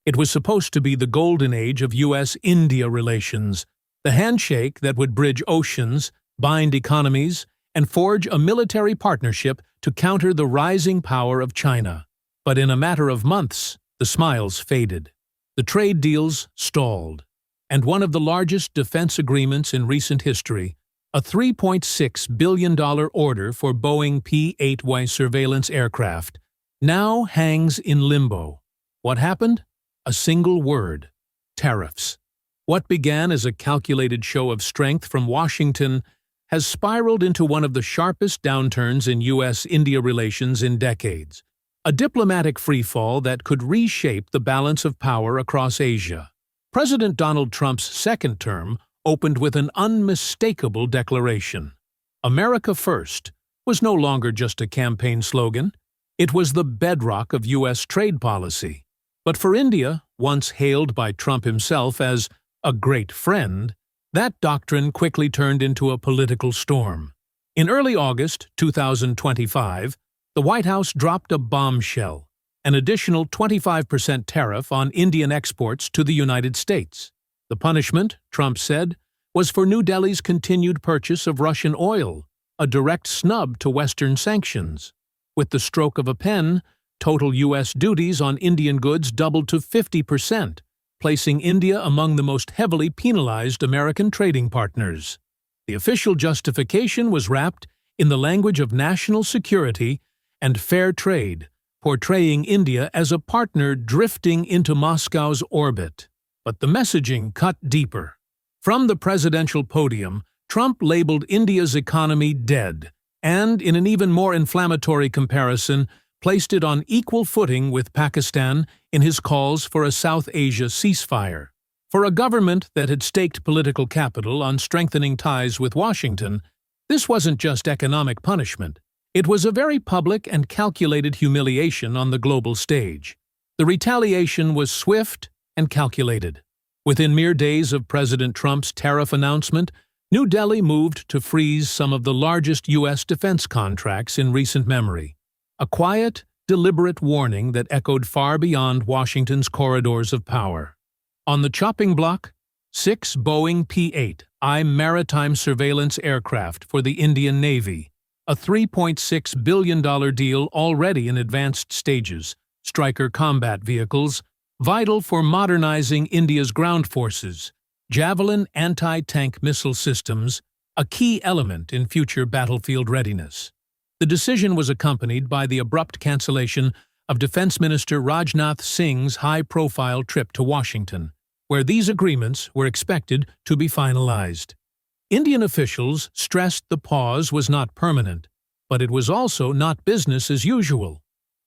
It was supposed to be the golden age of U.S.-India relations, the handshake that would bridge oceans, bind economies, and forge a military partnership to counter the rising power of China. But in a matter of months, the smiles faded. The trade deals stalled, and one of the largest defense agreements in recent history, a $3.6 billion order for Boeing P-8I surveillance aircraft, now hangs in limbo. What happened? A single word: tariffs. What began as a calculated show of strength from Washington has spiraled into one of the sharpest downturns in U.S.-India relations in decades, a diplomatic freefall that could reshape the balance of power across Asia. President Donald Trump's second term opened with an unmistakable declaration. America First was no longer just a campaign slogan, it was the bedrock of U.S. trade policy. But for India, once hailed by Trump himself as a great friend, that doctrine quickly turned into a political storm. In early August 2025, the White House dropped a bombshell, an additional 25% tariff on Indian exports to the United States. The punishment, Trump said, was for New Delhi's continued purchase of Russian oil, a direct snub to Western sanctions. With the stroke of a pen, total U.S. duties on Indian goods doubled to 50%, placing India among the most heavily penalized American trading partners. The official justification was wrapped in the language of national security and fair trade, portraying India as a partner drifting into Moscow's orbit. But the messaging cut deeper. From the presidential podium, Trump labeled India's economy dead, and, in an even more inflammatory comparison, placed it on equal footing with Pakistan in his calls for a South Asia ceasefire. For a government that had staked political capital on strengthening ties with Washington, this wasn't just economic punishment. It was a very public and calculated humiliation on the global stage. The retaliation was swift and calculated. Within mere days of President Trump's tariff announcement, New Delhi moved to freeze some of the largest U.S. defense contracts in recent memory. A quiet, deliberate warning that echoed far beyond Washington's corridors of power. On the chopping block, 6 Boeing P-8I maritime surveillance aircraft for the Indian Navy, a $3.6 billion deal already in advanced stages, Stryker combat vehicles, vital for modernizing India's ground forces, Javelin anti-tank missile systems, a key element in future battlefield readiness. The decision was accompanied by the abrupt cancellation of Defense Minister Rajnath Singh's high-profile trip to Washington, where these agreements were expected to be finalized. Indian officials stressed the pause was not permanent, but it was also not business as usual.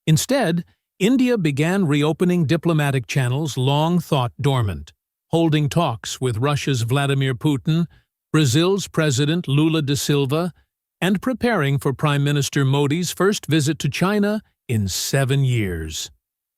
Instead, India began reopening diplomatic channels long thought dormant, holding talks with Russia's Vladimir Putin, Brazil's President Lula da Silva, and preparing for Prime Minister Modi's first visit to China in 7 years.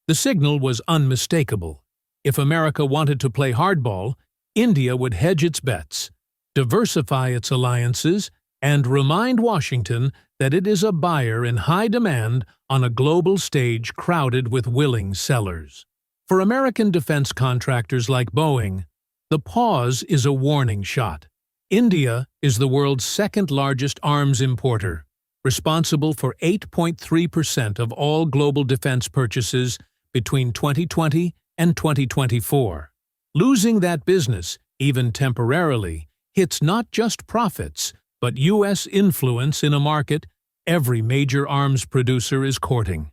The signal was unmistakable. If America wanted to play hardball, India would hedge its bets, diversify its alliances, and remind Washington that it is a buyer in high demand on a global stage crowded with willing sellers. For American defense contractors like Boeing, the pause is a warning shot. India is the world's second-largest arms importer, responsible for 8.3% of all global defense purchases between 2020 and 2024. Losing that business, even temporarily, hits not just profits, but U.S. influence in a market every major arms producer is courting.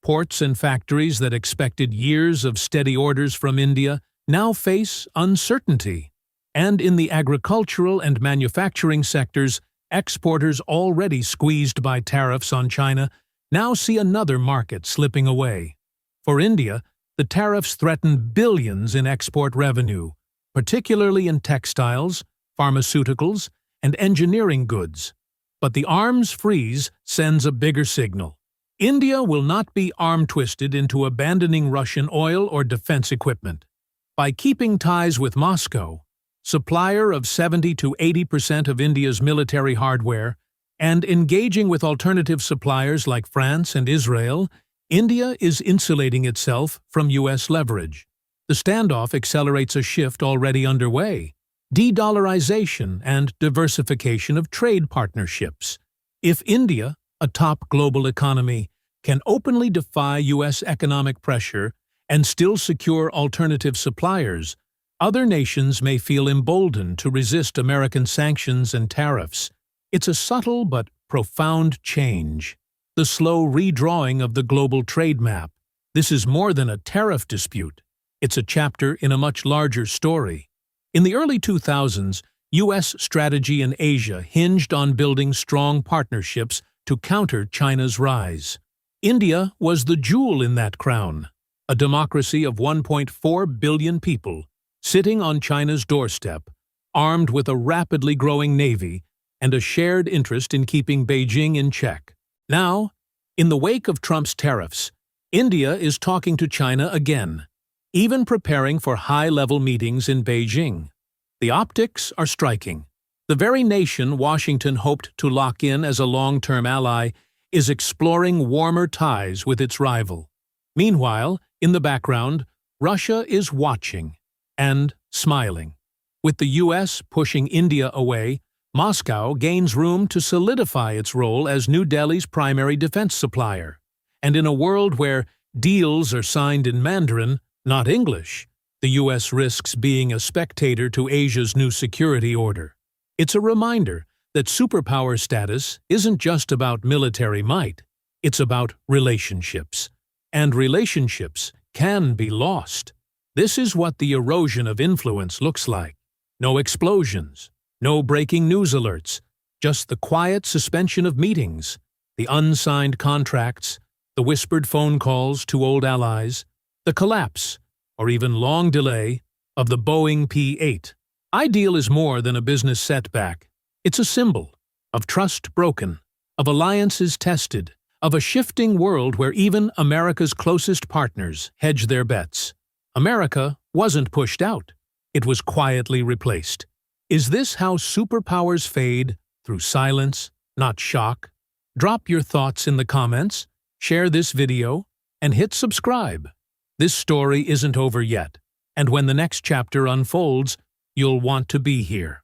Ports and factories that expected years of steady orders from India now face uncertainty. And in the agricultural and manufacturing sectors, exporters already squeezed by tariffs on China now see another market slipping away. For India, the tariffs threaten billions in export revenue, particularly in textiles, pharmaceuticals, and engineering goods. But the arms freeze sends a bigger signal. India will not be arm-twisted into abandoning Russian oil or defense equipment. By keeping ties with Moscow, supplier of 70 to 80% of India's military hardware, and engaging with alternative suppliers like France and Israel, India is insulating itself from U.S. leverage. The standoff accelerates a shift already underway: de-dollarization and diversification of trade partnerships. If India, a top global economy, can openly defy U.S. economic pressure and still secure alternative suppliers, other nations may feel emboldened to resist American sanctions and tariffs. It's a subtle but profound change, the slow redrawing of the global trade map. This is more than a tariff dispute. It's a chapter in a much larger story. In the early 2000s, U.S. strategy in Asia hinged on building strong partnerships to counter China's rise. India was the jewel in that crown, a democracy of 1.4 billion people, sitting on China's doorstep, armed with a rapidly growing navy and a shared interest in keeping Beijing in check. Now, in the wake of Trump's tariffs, India is talking to China again, even preparing for high-level meetings in Beijing. The optics are striking. The very nation Washington hoped to lock in as a long-term ally is exploring warmer ties with its rival. Meanwhile, in the background, Russia is watching and smiling. With the U.S. pushing India away, Moscow gains room to solidify its role as New Delhi's primary defense supplier. And in a world where deals are signed in Mandarin, not English, the U.S. risks being a spectator to Asia's new security order. It's a reminder that superpower status isn't just about military might, it's about relationships. And relationships can be lost. This is what the erosion of influence looks like. No explosions, no breaking news alerts, just the quiet suspension of meetings, the unsigned contracts, the whispered phone calls to old allies, the collapse, or even long delay, of the Boeing P-8I deal is more than a business setback. It's a symbol of trust broken, of alliances tested, of a shifting world where even America's closest partners hedge their bets. America wasn't pushed out. It was quietly replaced. Is this how superpowers fade? Through silence, not shock? Drop your thoughts in the comments, share this video, and hit subscribe. This story isn't over yet, and when the next chapter unfolds, you'll want to be here.